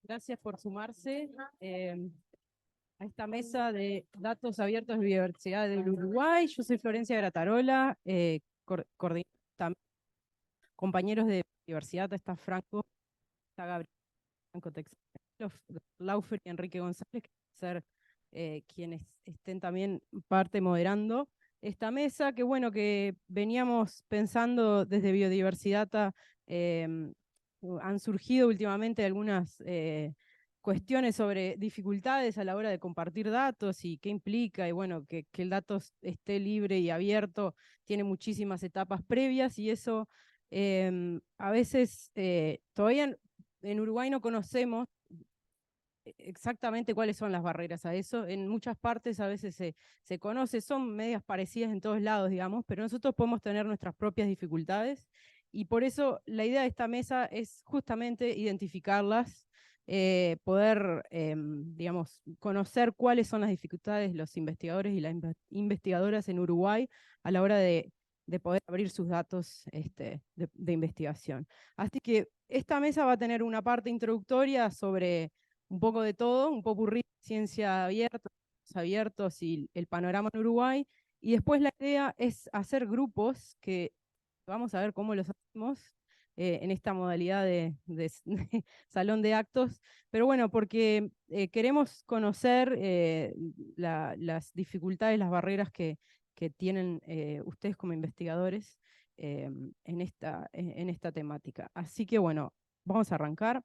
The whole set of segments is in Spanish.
Gracias por sumarse a esta mesa de datos abiertos de Biodiversidad del Uruguay. Yo soy Florencia Gratarola, coordinadora también, compañeros de Biodiversidad, está Franco, está Gabriel Franco Texano, Laufer y Enrique González, que van a ser quienes estén también parte moderando esta mesa, que bueno, que veníamos pensando desde Biodiversidad. Han surgido últimamente algunas cuestiones sobre dificultades a la hora de compartir datos y qué implica, y bueno, que el dato esté libre y abierto, tiene muchísimas etapas previas, y eso a veces todavía en Uruguay no conocemos exactamente cuáles son las barreras a eso. En muchas partes a veces se conoce, son medias parecidas en todos lados, digamos, pero nosotros podemos tener nuestras propias dificultades, y por eso la idea de esta mesa es justamente identificarlas, poder, digamos, conocer cuáles son las dificultades de los investigadores y las investigadoras en Uruguay a la hora de poder abrir sus datos de investigación. Así que esta mesa va a tener una parte introductoria sobre un poco de todo, un popurrí de ciencia abierta, abiertos y el panorama en Uruguay. Y después la idea es hacer grupos que vamos a ver cómo los hacemos en esta modalidad de salón de actos. Pero bueno, porque queremos conocer las dificultades, las barreras que tienen ustedes como investigadores en esta temática. Así que bueno, vamos a arrancar.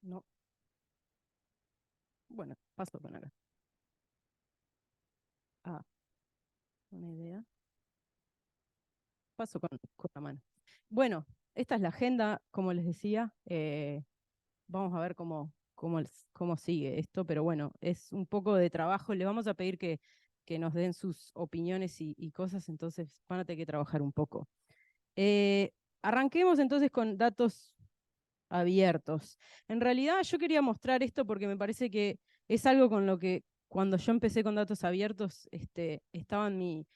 No. Bueno, paso con acá. Ah, una idea. Paso con la mano. Bueno, esta es la agenda, como les decía. Vamos a ver cómo sigue esto, pero bueno, es un poco de trabajo. Les vamos a pedir que nos den sus opiniones y cosas, entonces van a tener que trabajar un poco. Arranquemos entonces con datos abiertos. En realidad yo quería mostrar esto porque me parece que es algo con lo que cuando yo empecé con datos abiertos estaba en mi...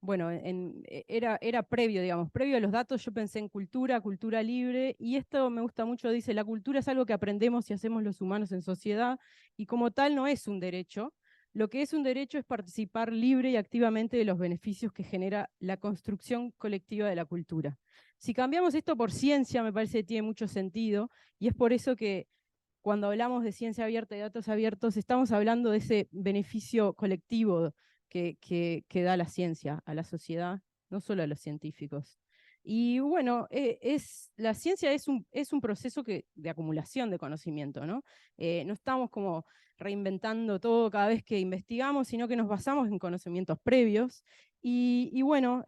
bueno, era previo, digamos, previo a los datos yo pensé en cultura libre, y esto me gusta mucho, dice, la cultura es algo que aprendemos y hacemos los humanos en sociedad, y como tal no es un derecho. Lo que es un derecho es participar libre y activamente de los beneficios que genera la construcción colectiva de la cultura. Si cambiamos esto por ciencia, me parece que tiene mucho sentido, y es por eso que cuando hablamos de ciencia abierta y datos abiertos, estamos hablando de ese beneficio colectivo que da la ciencia a la sociedad, no solo a los científicos. Y bueno, la ciencia es un proceso de acumulación de conocimiento, ¿no? No estamos como reinventando todo cada vez que investigamos, sino que nos basamos en conocimientos previos. Y bueno,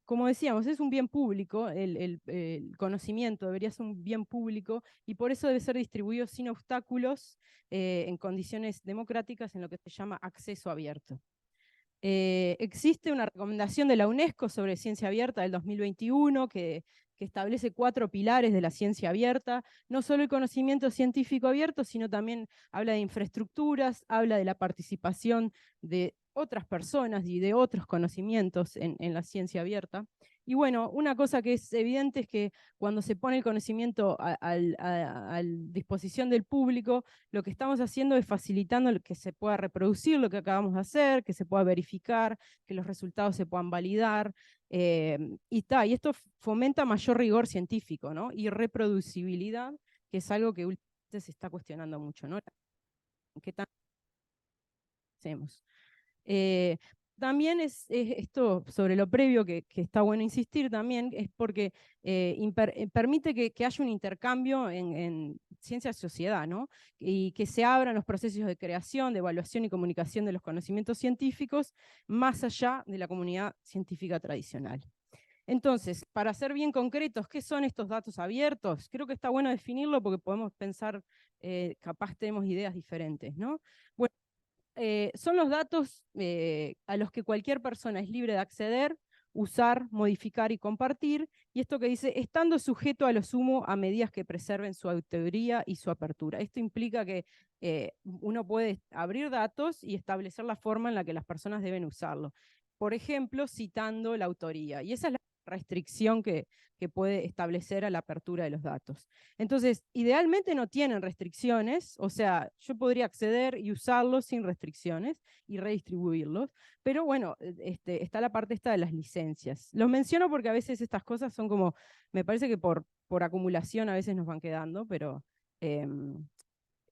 como decíamos, es un bien público, el conocimiento debería ser un bien público, y por eso debe ser distribuido sin obstáculos, en condiciones democráticas, en lo que se llama acceso abierto. Existe una recomendación de la UNESCO sobre ciencia abierta del 2021 que establece 4 pilares de la ciencia abierta, no solo el conocimiento científico abierto, sino también habla de infraestructuras, habla de la participación de otras personas y de otros conocimientos en la ciencia abierta. Y bueno, una cosa que es evidente es que cuando se pone el conocimiento a disposición del público, lo que estamos haciendo es facilitando que se pueda reproducir lo que acabamos de hacer, que se pueda verificar, que los resultados se puedan validar, y esto fomenta mayor rigor científico, ¿no? Y reproducibilidad, que es algo que últimamente se está cuestionando mucho, ¿no? ¿Qué tanto hacemos? También es esto sobre lo previo que está bueno insistir también, es porque permite que haya un intercambio en ciencia-sociedad, ¿no? Y que se abran los procesos de creación, de evaluación y comunicación de los conocimientos científicos más allá de la comunidad científica tradicional. Entonces, para ser bien concretos, ¿qué son estos datos abiertos? Creo que está bueno definirlo porque podemos pensar, capaz tenemos ideas diferentes, ¿no? Bueno, son los datos a los que cualquier persona es libre de acceder, usar, modificar y compartir, y esto que dice, estando sujeto a lo sumo a medidas que preserven su autoría y su apertura. Esto implica que uno puede abrir datos y establecer la forma en la que las personas deben usarlo. Por ejemplo, citando la autoría. Y esa es la restricción que puede establecer a la apertura de los datos. Entonces, idealmente no tienen restricciones, o sea, yo podría acceder y usarlos sin restricciones y redistribuirlos, pero bueno, está la parte esta de las licencias. Los menciono porque a veces estas cosas son como, me parece que por acumulación a veces nos van quedando, pero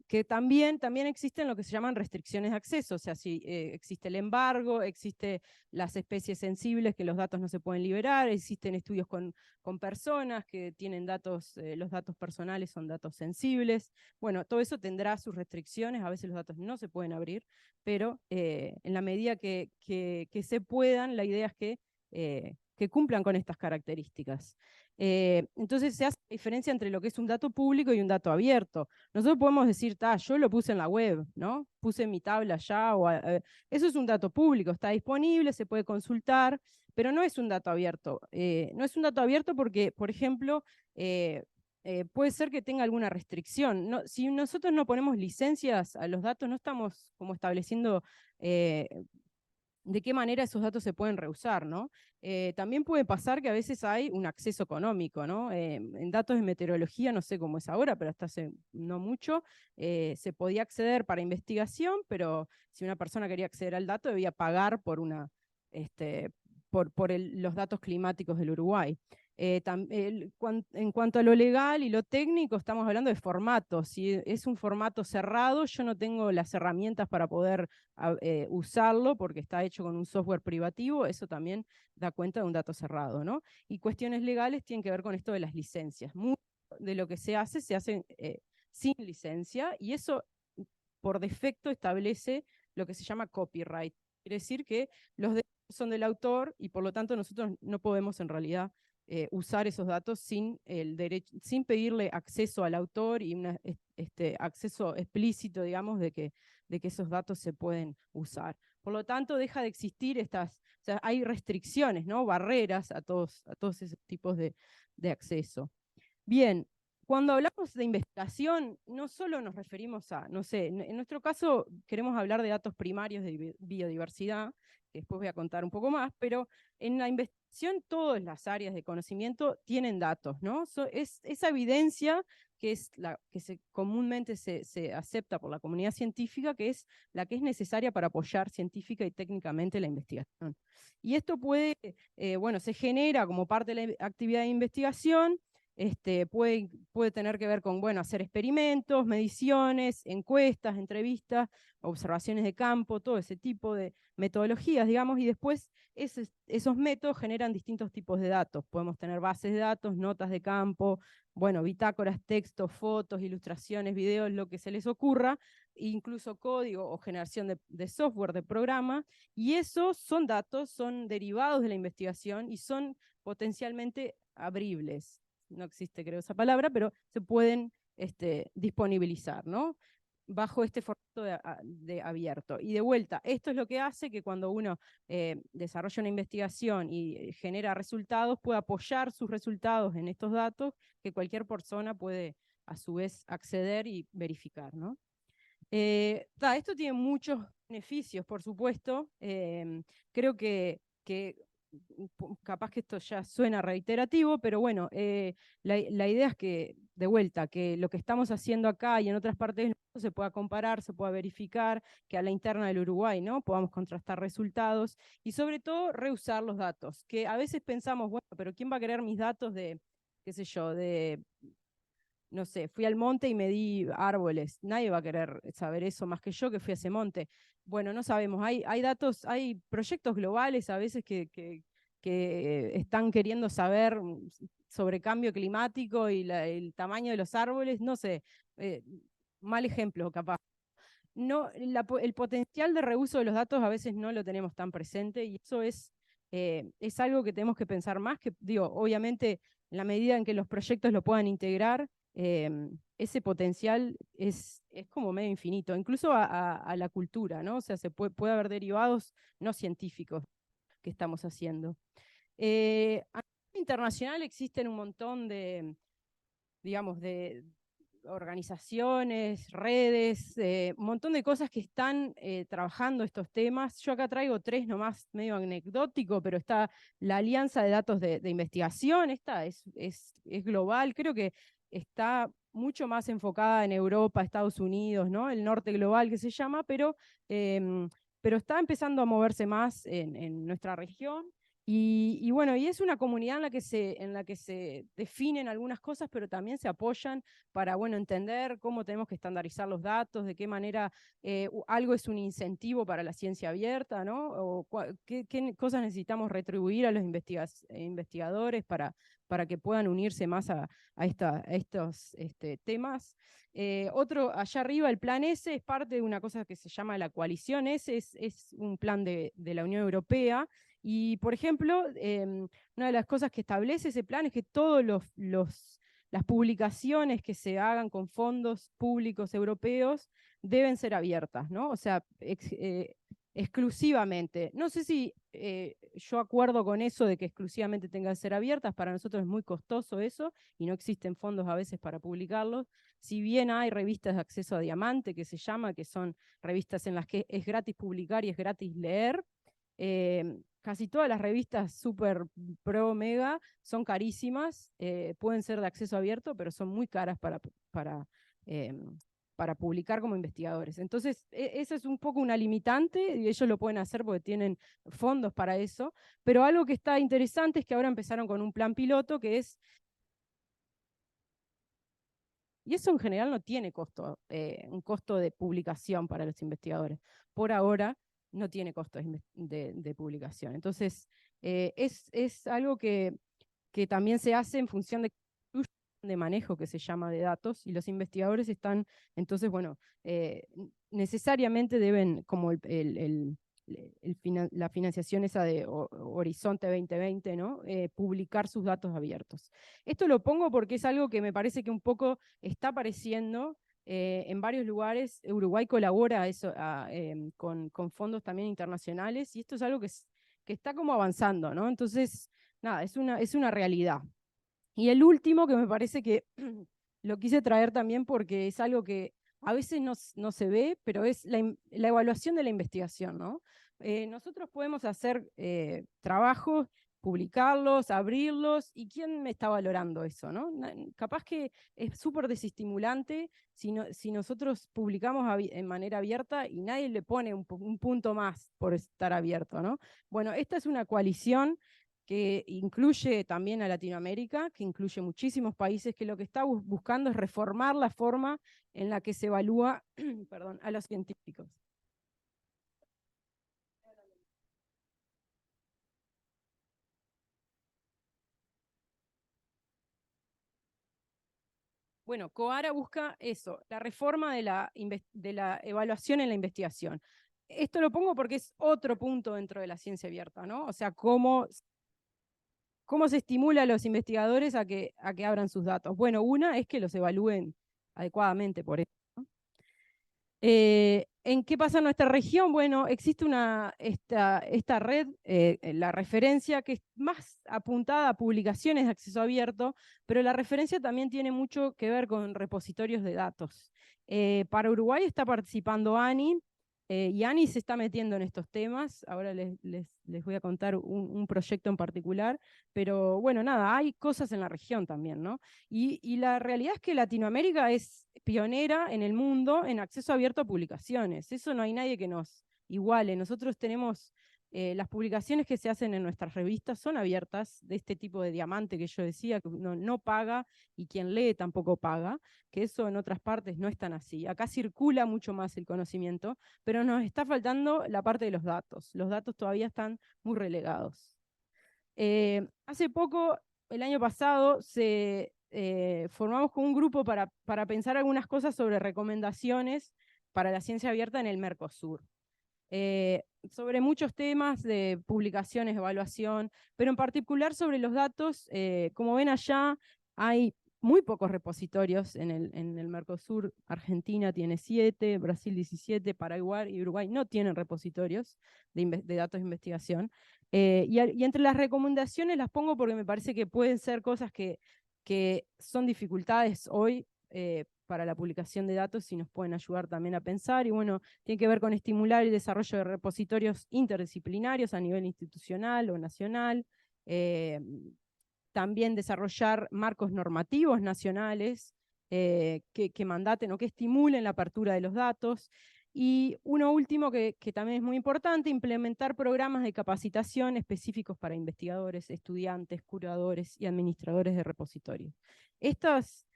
que también existen lo que se llaman restricciones de acceso, o sea, si existe el embargo, existe las especies sensibles que los datos no se pueden liberar, existen estudios con personas que tienen datos, los datos personales son datos sensibles, bueno, todo eso tendrá sus restricciones, a veces los datos no se pueden abrir, pero en la medida que se puedan, la idea es que cumplan con estas características. Entonces se hace la diferencia entre lo que es un dato público y un dato abierto. Nosotros podemos decir, yo lo puse en la web, ¿no? Puse mi tabla allá, eso es un dato público, está disponible, se puede consultar, pero no es un dato abierto. No es un dato abierto porque, por ejemplo, puede ser que tenga alguna restricción. No, si nosotros no ponemos licencias a los datos, no estamos como estableciendo de qué manera esos datos se pueden reusar, ¿no? También puede pasar que a veces hay un acceso económico, ¿no? En datos de meteorología, no sé cómo es ahora, pero hasta hace no mucho, se podía acceder para investigación, pero si una persona quería acceder al dato debía pagar por los datos climáticos del Uruguay. En cuanto a lo legal y lo técnico, estamos hablando de formatos. Si es un formato cerrado, yo no tengo las herramientas para poder usarlo porque está hecho con un software privativo, eso también da cuenta de un dato cerrado, ¿no? Y cuestiones legales tienen que ver con esto de las licencias. Mucho de lo que se hace sin licencia y eso por defecto establece lo que se llama copyright. Quiere decir que los derechos son del autor y por lo tanto nosotros no podemos en realidad usar esos datos sin pedirle acceso al autor y un acceso explícito, digamos, de que esos datos se pueden usar. Por lo tanto, deja de existir o sea, hay restricciones, ¿no? Barreras a todos esos tipos de acceso. Bien, cuando hablamos de investigación, no solo nos referimos a, no sé, en nuestro caso queremos hablar de datos primarios de biodiversidad, que después voy a contar un poco más, pero en la investigación todas las áreas de conocimiento tienen datos, ¿no? Es esa evidencia que es la que comúnmente se acepta por la comunidad científica, que es la que es necesaria para apoyar científica y técnicamente la investigación. Y esto se genera como parte de la actividad de investigación. Puede tener que ver con, hacer experimentos, mediciones, encuestas, entrevistas, observaciones de campo, todo ese tipo de metodologías, digamos, y después esos métodos generan distintos tipos de datos. Podemos tener bases de datos, notas de campo, bitácoras, textos, fotos, ilustraciones, videos, lo que se les ocurra, incluso código o generación de software, de programa, y esos son datos, son derivados de la investigación y son potencialmente abribles. No existe, creo, esa palabra, pero se pueden disponibilizar, ¿no? Bajo este formato de abierto. Y de vuelta, esto es lo que hace que cuando uno desarrolla una investigación y genera resultados, pueda apoyar sus resultados en estos datos que cualquier persona puede a su vez acceder y verificar, ¿no? Esto tiene muchos beneficios, por supuesto. Creo que capaz que esto ya suena reiterativo, pero bueno, la idea es que, de vuelta, que lo que estamos haciendo acá y en otras partes del mundo se pueda comparar, se pueda verificar, que a la interna del Uruguay, ¿no? Podamos contrastar resultados y sobre todo reusar los datos, que a veces pensamos, bueno, pero ¿quién va a querer mis datos de, qué sé yo, no sé, fui al monte y medí árboles? Nadie va a querer saber eso más que yo que fui a ese monte. Bueno, no sabemos, hay datos, hay proyectos globales a veces que están queriendo saber sobre cambio climático y el tamaño de los árboles, no sé, mal ejemplo capaz. No, el potencial de reuso de los datos a veces no lo tenemos tan presente y eso es algo que tenemos que pensar más, que digo, obviamente en la medida en que los proyectos lo puedan integrar, ese potencial es como medio infinito, incluso a la cultura, ¿no? O sea, puede haber derivados no científicos que estamos haciendo. A nivel internacional existen un montón de, digamos, organizaciones, redes, un montón de cosas que están trabajando estos temas. Yo acá traigo 3 nomás, medio anecdótico, pero está la Alianza de Datos de Investigación, esta es global, creo que está mucho más enfocada en Europa, Estados Unidos, ¿no? El norte global que se llama, pero está empezando a moverse más en nuestra región. Y bueno, y es una comunidad en la que se definen algunas cosas, pero también se apoyan para, bueno, entender cómo tenemos que estandarizar los datos, de qué manera algo es un incentivo para la ciencia abierta, ¿no? O qué cosas necesitamos retribuir a los investigadores para que puedan unirse más a estos temas. Otro, allá arriba, el plan S es parte de una cosa que se llama la coalición S, es un plan de la Unión Europea. Y, por ejemplo, una de las cosas que establece ese plan es que todas las publicaciones que se hagan con fondos públicos europeos deben ser abiertas, ¿no? O sea, exclusivamente. No sé si yo acuerdo con eso de que exclusivamente tengan que ser abiertas, para nosotros es muy costoso eso y no existen fondos a veces para publicarlos. Si bien hay revistas de acceso a diamante, que se llama, que son revistas en las que es gratis publicar y es gratis leer, casi todas las revistas super pro mega son carísimas, pueden ser de acceso abierto, pero son muy caras eh, para publicar como investigadores. Entonces, esa es un poco una limitante, y ellos lo pueden hacer porque tienen fondos para eso, pero algo que está interesante es que ahora empezaron con un plan piloto que es, y eso en general no tiene costo, un costo de publicación para los investigadores. Por ahora no tiene costo de publicación. Entonces, es algo que también se hace en función de manejo que se llama de datos, y los investigadores están, entonces, bueno, necesariamente deben, como la financiación esa de Horizonte 2020, ¿no? Publicar sus datos abiertos. Esto lo pongo porque es algo que me parece que un poco está apareciendo en varios lugares. Uruguay colabora eso, con fondos también internacionales, y esto es algo que está como avanzando, ¿no? Entonces, nada, es una realidad. Y el último, que me parece que lo quise traer también porque es algo que a veces no se ve, pero es la evaluación de la investigación, ¿no? Nosotros podemos hacer trabajos, publicarlos, abrirlos, ¿y quién me está valorando eso, no? Capaz que es súper desestimulante si nosotros publicamos en manera abierta y nadie le pone un punto más por estar abierto, ¿no? Bueno, esta es una coalición que incluye también a Latinoamérica, que incluye muchísimos países, que lo que está buscando es reformar la forma en la que se evalúa perdón, a los científicos. Bueno, COARA busca eso, la reforma de la evaluación en la investigación. Esto lo pongo porque es otro punto dentro de la ciencia abierta, ¿no? O sea, cómo se estimula a los investigadores a que abran sus datos. Bueno, una es que los evalúen adecuadamente por eso, ¿no? ¿En qué pasa en nuestra región? Bueno, existe esta red, la referencia, que es más apuntada a publicaciones de acceso abierto, pero la referencia también tiene mucho que ver con repositorios de datos. Para Uruguay está participando ANI, y ANI se está metiendo en estos temas. Ahora les voy a contar un proyecto en particular, pero bueno, nada, hay cosas en la región también, ¿no? Y la realidad es que Latinoamérica es pionera en el mundo en acceso abierto a publicaciones. Eso no hay nadie que nos iguale. Nosotros tenemos, las publicaciones que se hacen en nuestras revistas son abiertas, de este tipo de diamante que yo decía, que no paga y quien lee tampoco paga, que eso en otras partes no es tan así. Acá circula mucho más el conocimiento, pero nos está faltando la parte de los datos. Los datos todavía están muy relegados. Hace poco, el año pasado, formamos con un grupo para pensar algunas cosas sobre recomendaciones para la ciencia abierta en el Mercosur. Sobre muchos temas de publicaciones, evaluación, pero en particular sobre los datos. Como ven allá, hay muy pocos repositorios en el Mercosur. Argentina tiene 7, Brasil 17, Paraguay y Uruguay no tienen repositorios de datos de investigación. Y entre las recomendaciones las pongo porque me parece que pueden ser cosas que son dificultades hoy para la publicación de datos y nos pueden ayudar también a pensar. Y bueno, tiene que ver con estimular el desarrollo de repositorios interdisciplinarios a nivel institucional o nacional. También desarrollar marcos normativos nacionales que mandaten o que estimulen la apertura de los datos. Y uno último que también es muy importante, implementar programas de capacitación específicos para investigadores, estudiantes, curadores y administradores de repositorios. Estas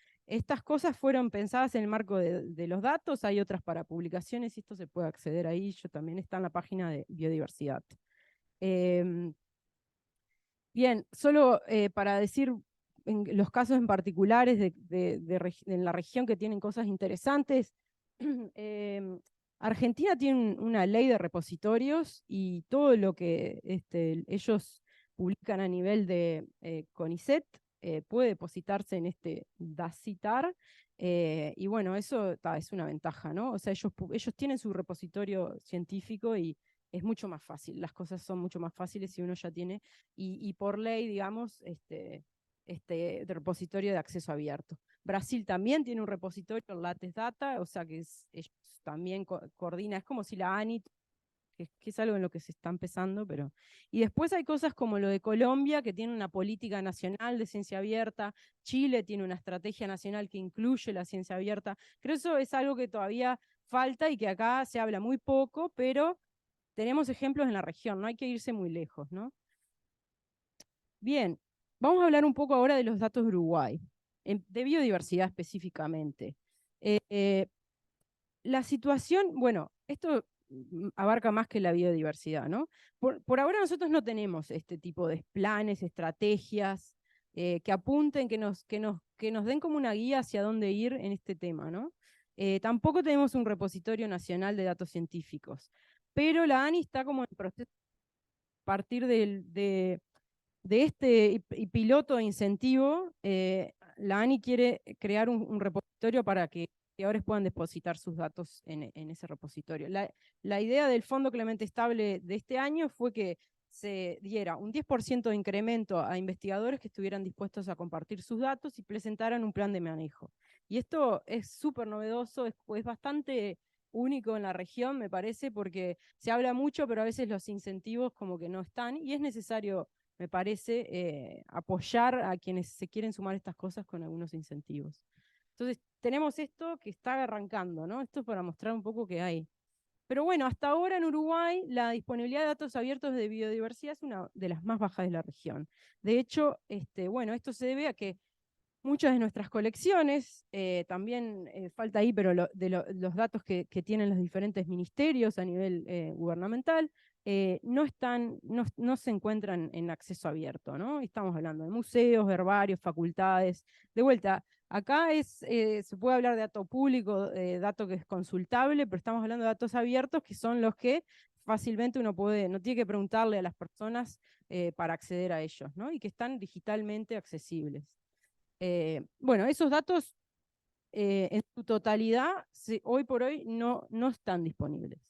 cosas fueron pensadas en el marco de los datos, hay otras para publicaciones y esto se puede acceder ahí, yo también está en la página de biodiversidad. Bien, solo para decir en los casos en particulares en la región que tienen cosas interesantes, Argentina tiene una ley de repositorios y todo lo que ellos publican a nivel de CONICET puede depositarse en este DACITAR, y bueno, eso es una ventaja, ¿no? O sea, ellos tienen su repositorio científico y es mucho más fácil, las cosas son mucho más fáciles si uno ya tiene, y por ley, digamos, de repositorio de acceso abierto. Brasil también tiene un repositorio, el Lattes Data, o sea que ellos también coordina, es como si la ANIT, que es algo en lo que se está empezando, pero... Y después hay cosas como lo de Colombia, que tiene una política nacional de ciencia abierta, Chile tiene una estrategia nacional que incluye la ciencia abierta. Creo que eso es algo que todavía falta y que acá se habla muy poco, pero tenemos ejemplos en la región, no hay que irse muy lejos, ¿no? Bien, vamos a hablar un poco ahora de los datos de Uruguay, de biodiversidad específicamente. La situación, bueno, esto abarca más que la biodiversidad, ¿no? Por ahora nosotros no tenemos este tipo de planes, estrategias que apunten, que nos den como una guía hacia dónde ir en este tema, ¿no? Tampoco tenemos un repositorio nacional de datos científicos, pero la ANI está como en el proceso a partir de este piloto de incentivo, la ANI quiere crear un repositorio para que investigadores puedan depositar sus datos en ese repositorio. La idea del Fondo Clemente Estable de este año fue que se diera un 10% de incremento a investigadores que estuvieran dispuestos a compartir sus datos y presentaran un plan de manejo. Y esto es súper novedoso, es bastante único en la región, me parece, porque se habla mucho, pero a veces los incentivos como que no están, y es necesario, me parece, apoyar a quienes se quieren sumar a estas cosas con algunos incentivos. Entonces, tenemos esto que está arrancando, ¿no? Esto es para mostrar un poco que hay. Pero bueno, hasta ahora en Uruguay la disponibilidad de datos abiertos de biodiversidad es una de las más bajas de la región. De hecho, bueno, esto se debe a que muchas de nuestras colecciones, también falta ahí, pero los datos que tienen los diferentes ministerios a nivel gubernamental, no se encuentran en acceso abierto, ¿no? Estamos hablando de museos, herbarios, facultades. De vuelta, acá se puede hablar de dato público, dato que es consultable, pero estamos hablando de datos abiertos, que son los que fácilmente uno no tiene que preguntarle a las personas para acceder a ellos, ¿no? Y que están digitalmente accesibles. Bueno, esos datos en su totalidad hoy por hoy no están disponibles.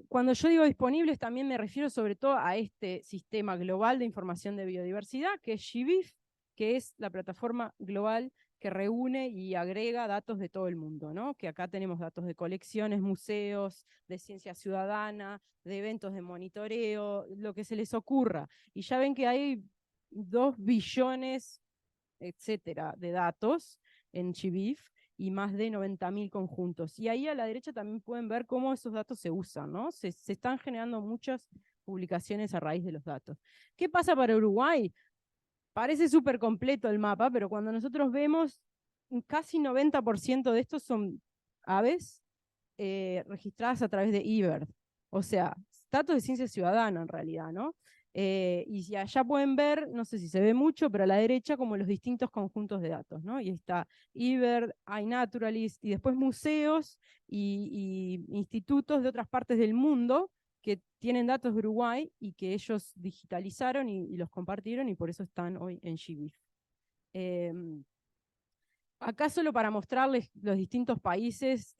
Cuando yo digo disponibles también me refiero sobre todo a este sistema global de información de biodiversidad, que es GBIF, que es la plataforma global que reúne y agrega datos de todo el mundo, ¿no? Que acá tenemos datos de colecciones, museos, de ciencia ciudadana, de eventos de monitoreo, lo que se les ocurra. Y ya ven que hay 2 billones, etcétera, de datos en GBIF y más de 90.000 conjuntos. Y ahí a la derecha también pueden ver cómo esos datos se usan, ¿no? Se están generando muchas publicaciones a raíz de los datos. ¿Qué pasa para Uruguay? Parece súper completo el mapa, pero cuando nosotros vemos, casi 90% de estos son aves registradas a través de eBird. O sea, datos de ciencia ciudadana en realidad, ¿no? Y allá pueden ver, no sé si se ve mucho, pero a la derecha como los distintos conjuntos de datos, ¿no? Y está eBird, iNaturalist, y después museos y institutos de otras partes del mundo que tienen datos de Uruguay y que ellos digitalizaron y los compartieron y por eso están hoy en GBIF. Acá solo para mostrarles los distintos países,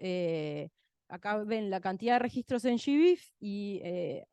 acá ven la cantidad de registros en GBIF y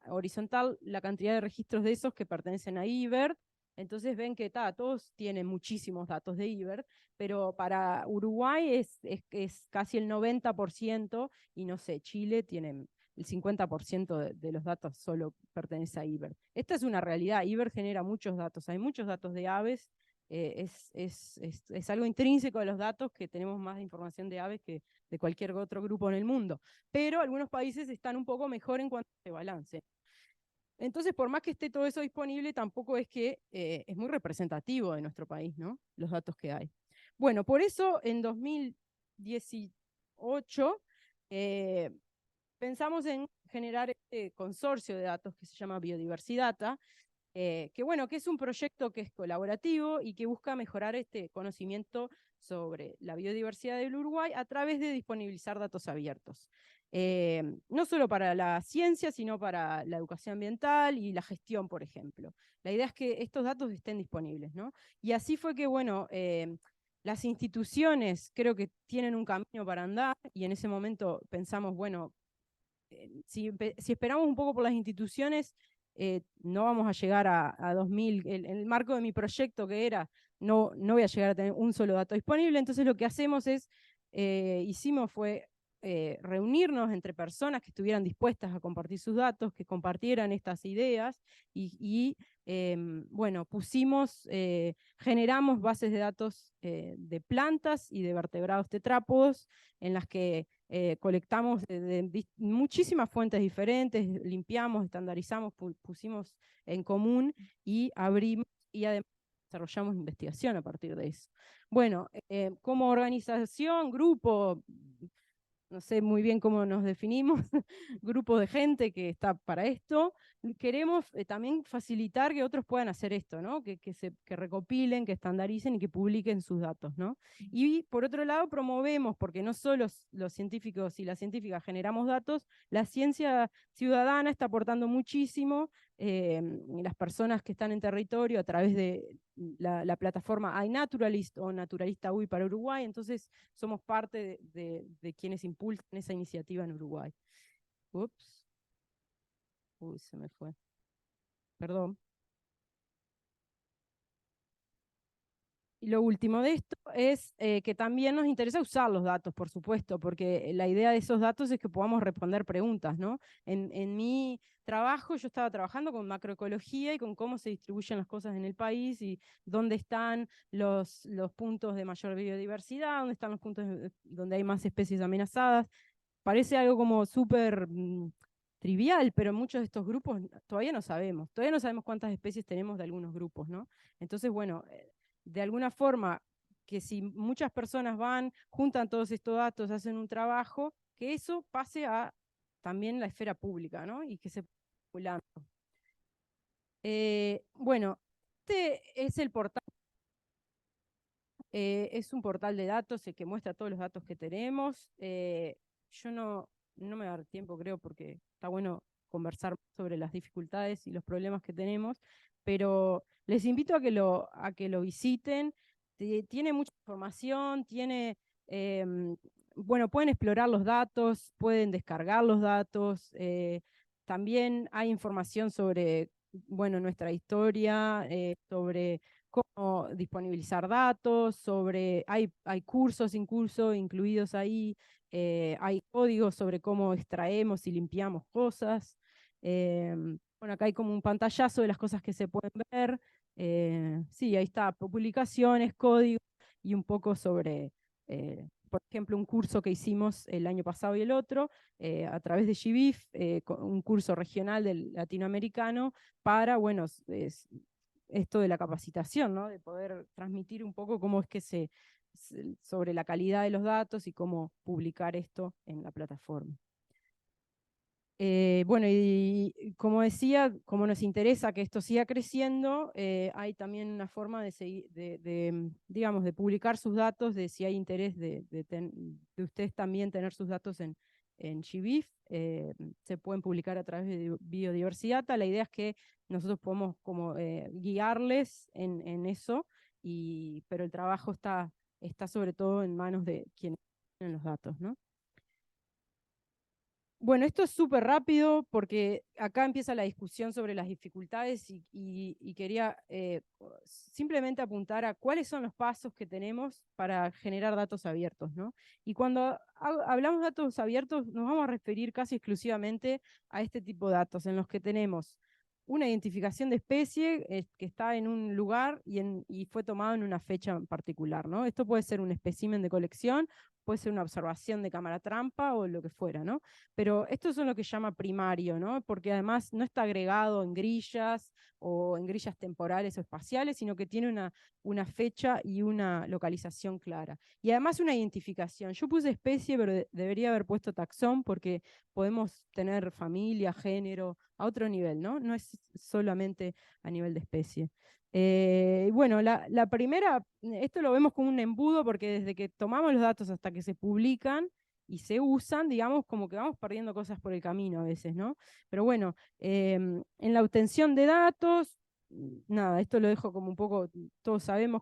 horizontal la cantidad de registros de esos que pertenecen a eBird. Entonces ven que todos tienen muchísimos datos de IBER, pero para Uruguay es casi el 90%, y no sé, Chile tiene el 50% de los datos solo pertenece a IBER. Esta es una realidad, IBER genera muchos datos, hay muchos datos de aves, es algo intrínseco de los datos que tenemos más información de aves que de cualquier otro grupo en el mundo, pero algunos países están un poco mejor en cuanto a este balance. Entonces, por más que esté todo eso disponible, tampoco es que es muy representativo de nuestro país, ¿no? Los datos que hay. Bueno, por eso en 2018 eh, pensamos en generar este consorcio de datos que se llama Biodiversidata, que bueno, que es un proyecto que es colaborativo y que busca mejorar este conocimiento sobre la biodiversidad del Uruguay a través de disponibilizar datos abiertos. No solo para la ciencia, sino para la educación ambiental y la gestión, por ejemplo. La idea es que estos datos estén disponibles, ¿no? Y así fue que, bueno, las instituciones creo que tienen un camino para andar, y en ese momento pensamos, bueno, si esperamos un poco por las instituciones, no vamos a llegar a 2000. El marco de mi proyecto que era, no voy a llegar a tener un solo dato disponible, entonces lo que hacemos es, hicimos fue reunirnos entre personas que estuvieran dispuestas a compartir sus datos, que compartieran estas ideas, bueno, generamos bases de datos de plantas y de vertebrados tetrápodos, en las que colectamos de muchísimas fuentes diferentes, limpiamos, estandarizamos, pusimos en común y abrimos, y además desarrollamos investigación a partir de eso. Bueno, como organización, grupo, no sé muy bien cómo nos definimos, grupo de gente que está para esto, queremos también facilitar que otros puedan hacer esto, ¿no? Que recopilen, que estandaricen y que publiquen sus datos, ¿no? Y por otro lado promovemos, porque no solo los científicos y las científicas generamos datos, la ciencia ciudadana está aportando muchísimo, las personas que están en territorio a través de la plataforma iNaturalist o Naturalista UI para Uruguay, entonces somos parte de quienes impulsan esa iniciativa en Uruguay. Ups. Uy, se me fue. Perdón. Y lo último de esto es que también nos interesa usar los datos, por supuesto, porque la idea de esos datos es que podamos responder preguntas, ¿no? En mi trabajo yo estaba trabajando con macroecología y con cómo se distribuyen las cosas en el país y dónde están los puntos de mayor biodiversidad, dónde están los puntos donde hay más especies amenazadas. Parece algo como súper trivial, pero muchos de estos grupos todavía no sabemos cuántas especies tenemos de algunos grupos, ¿no? Entonces, bueno, de alguna forma, que si muchas personas van, juntan todos estos datos, hacen un trabajo, que eso pase a también la esfera pública, ¿no? Y que se circulando. Bueno, este es el portal. Es un portal de datos que muestra todos los datos que tenemos. Yo no me voy a dar tiempo, creo, porque está bueno conversar sobre las dificultades y los problemas que tenemos, pero les invito a que lo visiten. Tiene mucha información, bueno, pueden explorar los datos, pueden descargar los datos. También hay información sobre, bueno, nuestra historia, sobre cómo disponibilizar datos, hay cursos incluidos ahí, hay códigos sobre cómo extraemos y limpiamos cosas. Bueno, acá hay como un pantallazo de las cosas que se pueden ver. Sí, ahí está, publicaciones, códigos y un poco sobre, por ejemplo, un curso que hicimos el año pasado y el otro, a través de GBIF, un curso regional del latinoamericano para, bueno, esto de la capacitación, ¿no? De poder transmitir un poco cómo es que sobre la calidad de los datos y cómo publicar esto en la plataforma. Bueno, y como decía, como nos interesa que esto siga creciendo, hay también una forma digamos, de publicar sus datos, de si hay interés de ustedes también tener sus datos en GBIF, se pueden publicar a través de Biodiversidad. La idea es que nosotros podemos como guiarles en eso, pero el trabajo está sobre todo en manos de quienes tienen los datos, ¿no? Bueno, esto es súper rápido porque acá empieza la discusión sobre las dificultades y quería simplemente apuntar a cuáles son los pasos que tenemos para generar datos abiertos, ¿no? Y cuando hablamos de datos abiertos nos vamos a referir casi exclusivamente a este tipo de datos en los que tenemos una identificación de especie que está en un lugar y fue tomado en una fecha en particular, ¿no? Esto puede ser un espécimen de colección, puede ser una observación de cámara trampa o lo que fuera, ¿no? Pero esto es lo que llama primario, ¿no? Porque además no está agregado en grillas o en grillas temporales o espaciales, sino que tiene una fecha y una localización clara. Y además una identificación. Yo puse especie, pero debería haber puesto taxón porque podemos tener familia, género, a otro nivel, ¿no? No es solamente a nivel de especie. Bueno, la primera, esto lo vemos como un embudo porque desde que tomamos los datos hasta que se publican, y se usan, digamos, como que vamos perdiendo cosas por el camino a veces, ¿no? Pero bueno, en la obtención de datos, nada, esto lo dejo como un poco, todos sabemos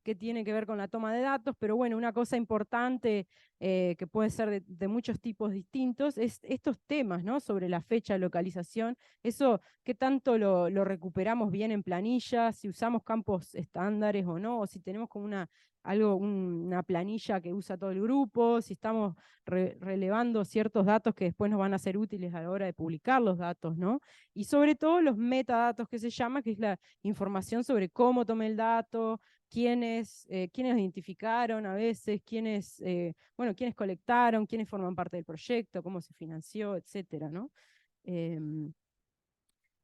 qué tiene que ver con la toma de datos, pero bueno, una cosa importante que puede ser de muchos tipos distintos es estos temas, ¿no? Sobre la fecha, localización, eso, qué tanto lo recuperamos bien en planillas, si usamos campos estándares o no, o si tenemos como una planilla que usa todo el grupo, si estamos relevando ciertos datos que después nos van a ser útiles a la hora de publicar los datos, ¿no? Y sobre todo los metadatos que se llama, que es la información sobre cómo tomé el dato, quiénes identificaron a veces, quiénes colectaron, quiénes forman parte del proyecto, cómo se financió, etcétera, ¿no? Em,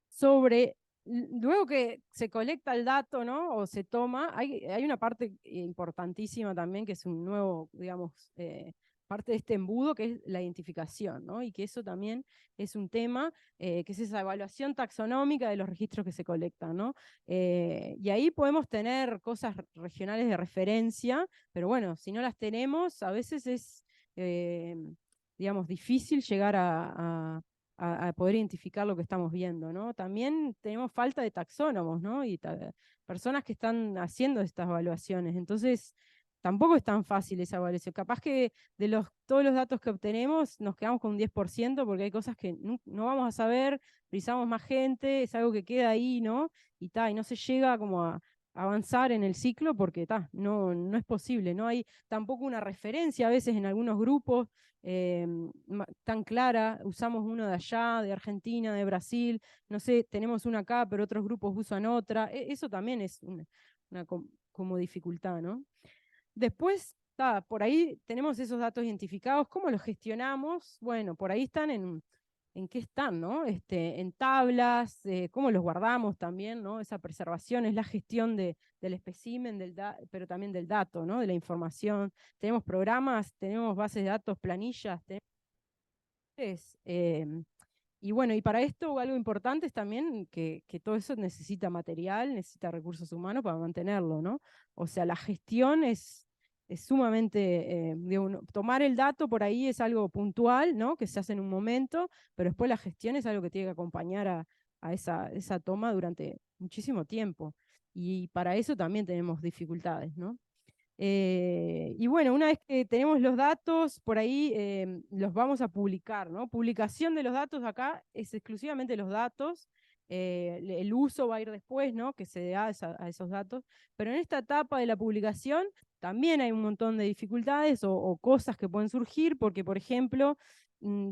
sobre, luego que se colecta el dato, ¿no? O se toma, hay una parte importantísima también que es un nuevo, digamos, parte de este embudo que es la identificación, ¿no? Y que eso también es un tema, que es esa evaluación taxonómica de los registros que se colectan, ¿no? Y ahí podemos tener cosas regionales de referencia, pero bueno, si no las tenemos, a veces es, eh, digamos, difícil llegar a poder identificar lo que estamos viendo, ¿no? También tenemos falta de taxónomos, ¿no? Y personas que están haciendo estas evaluaciones. Entonces, tampoco es tan fácil esa evaluación. Capaz que todos los datos que obtenemos nos quedamos con un 10% porque hay cosas que no vamos a saber, precisamos más gente, es algo que queda ahí, ¿no? Y no se llega como a avanzar en el ciclo porque no es posible, no hay tampoco una referencia a veces en algunos grupos eh, tan clara, usamos uno de allá, de Argentina, de Brasil, no sé, tenemos una acá, pero otros grupos usan otra, eso también es una como dificultad, ¿no? Después, por ahí tenemos esos datos identificados, ¿cómo los gestionamos? Bueno, por ahí están en qué están, ¿no? En tablas, cómo los guardamos también, ¿no? Esa preservación es la gestión del espécimen, pero también del dato, ¿no? De la información. Tenemos programas, tenemos bases de datos, planillas, y bueno, y para esto algo importante es también que todo eso necesita material, necesita recursos humanos para mantenerlo, ¿no? O sea, la gestión es sumamente, tomar el dato por ahí es algo puntual, ¿no? Que se hace en un momento, pero después la gestión es algo que tiene que acompañar a esa toma durante muchísimo tiempo. Y para eso también tenemos dificultades, ¿no? Y bueno, una vez que tenemos los datos, por ahí los vamos a publicar, ¿no? Publicación de los datos acá es exclusivamente los datos, el uso va a ir después, ¿no? Que se da a esos datos, pero en esta etapa de la publicación también hay un montón de dificultades o cosas que pueden surgir, porque por ejemplo,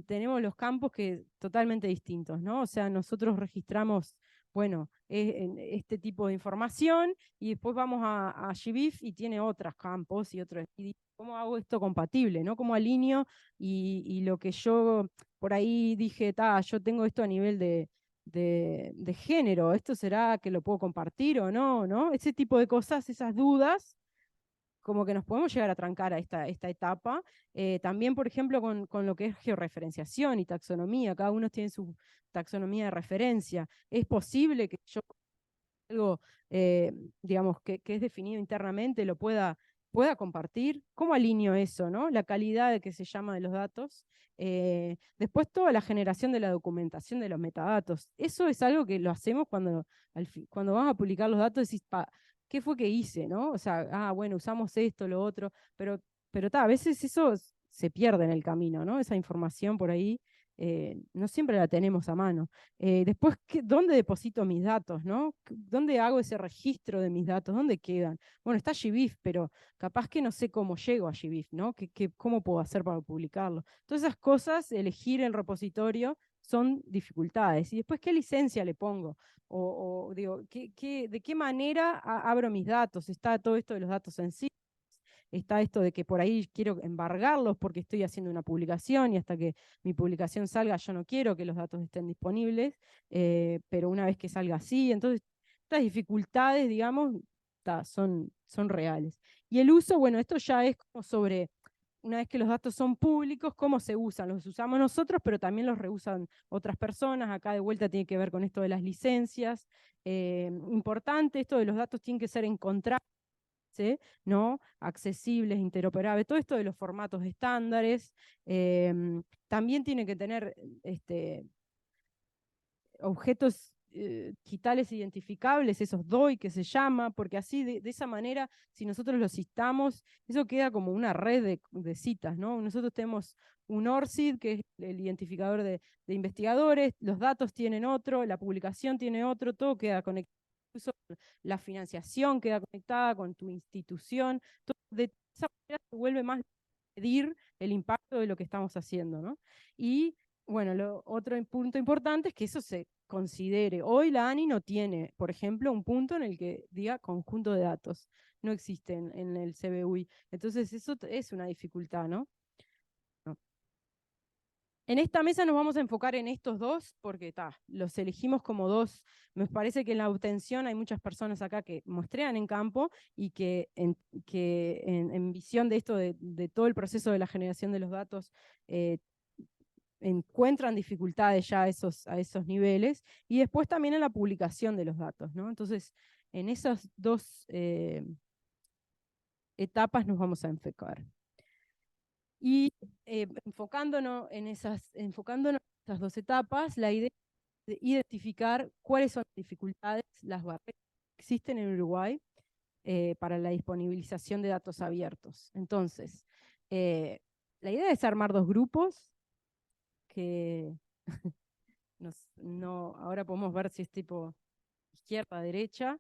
tenemos los campos que totalmente distintos, ¿no? O sea, nosotros registramos, bueno, este tipo de información y después vamos a GBIF y tiene otros campos y otros. Y ¿cómo hago esto compatible? ¿No? ¿Cómo alineo? Y lo que yo por ahí dije, yo tengo esto a nivel de género, ¿esto será que lo puedo compartir o no? ¿No? Ese tipo de cosas, esas dudas, como que nos podemos llegar a trancar a esta etapa. También, por ejemplo, con lo que es georreferenciación y taxonomía, cada uno tiene su taxonomía de referencia. Es posible que yo algo, eh, digamos, que es definido internamente, pueda compartir. ¿Cómo alineo eso, no? La calidad de que se llama de los datos. Después toda la generación de la documentación de los metadatos. Eso es algo que lo hacemos cuando vamos a publicar los datos, decís, ¿qué fue que hice, no? O sea, bueno, usamos esto, lo otro, pero a veces eso se pierde en el camino, ¿no? Esa información por ahí no siempre la tenemos a mano. Después, ¿dónde deposito mis datos, no? ¿Dónde hago ese registro de mis datos? ¿Dónde quedan? Bueno, está GBIF, pero capaz que no sé cómo llego a GBIF, ¿no? ¿Cómo puedo hacer para publicarlo? Todas esas cosas, elegir el repositorio, son dificultades. Y después, ¿qué licencia le pongo? O digo, ¿de qué manera abro mis datos? Está todo esto de los datos sensibles, está esto de que por ahí quiero embargarlos porque estoy haciendo una publicación y hasta que mi publicación salga yo no quiero que los datos estén disponibles, pero una vez que salga así, entonces estas dificultades, digamos, son reales. Y el uso, bueno, esto ya es como sobre, una vez que los datos son públicos, cómo se usan. Los usamos nosotros, pero también los reusan otras personas. Acá de vuelta tiene que ver con esto de las licencias. Importante, esto de los datos tienen que ser encontrables, ¿no? Accesibles, interoperables, todo esto de los formatos estándares. También tiene que tener objetos digitales identificables, esos DOI que se llama, porque así de esa manera, si nosotros los citamos, eso queda como una red de citas, ¿no? Nosotros tenemos un ORCID, que es el identificador de investigadores, los datos tienen otro, la publicación tiene otro, todo queda conectado. Incluso la financiación queda conectada con tu institución. Todo, de esa manera se vuelve más medir el impacto de lo que estamos haciendo, ¿no? Y bueno, otro punto importante es que eso se considere. Hoy la ANI no tiene, por ejemplo, un punto en el que diga conjunto de datos. No existe en el CBUI. Entonces eso es una dificultad, ¿no? En esta mesa nos vamos a enfocar en estos dos porque los elegimos como dos. Me parece que en la obtención hay muchas personas acá que muestrean en campo y que en visión de esto, de todo el proceso de la generación de los datos, encuentran dificultades ya a esos niveles, y después también en la publicación de los datos, ¿no? Entonces, en esas dos etapas nos vamos a enfocar. Y enfocándonos en esas dos etapas, la idea es de identificar cuáles son las dificultades, las barreras que existen en Uruguay para la disponibilización de datos abiertos. Entonces, la idea es armar dos grupos que no, ahora podemos ver si es tipo izquierda, derecha.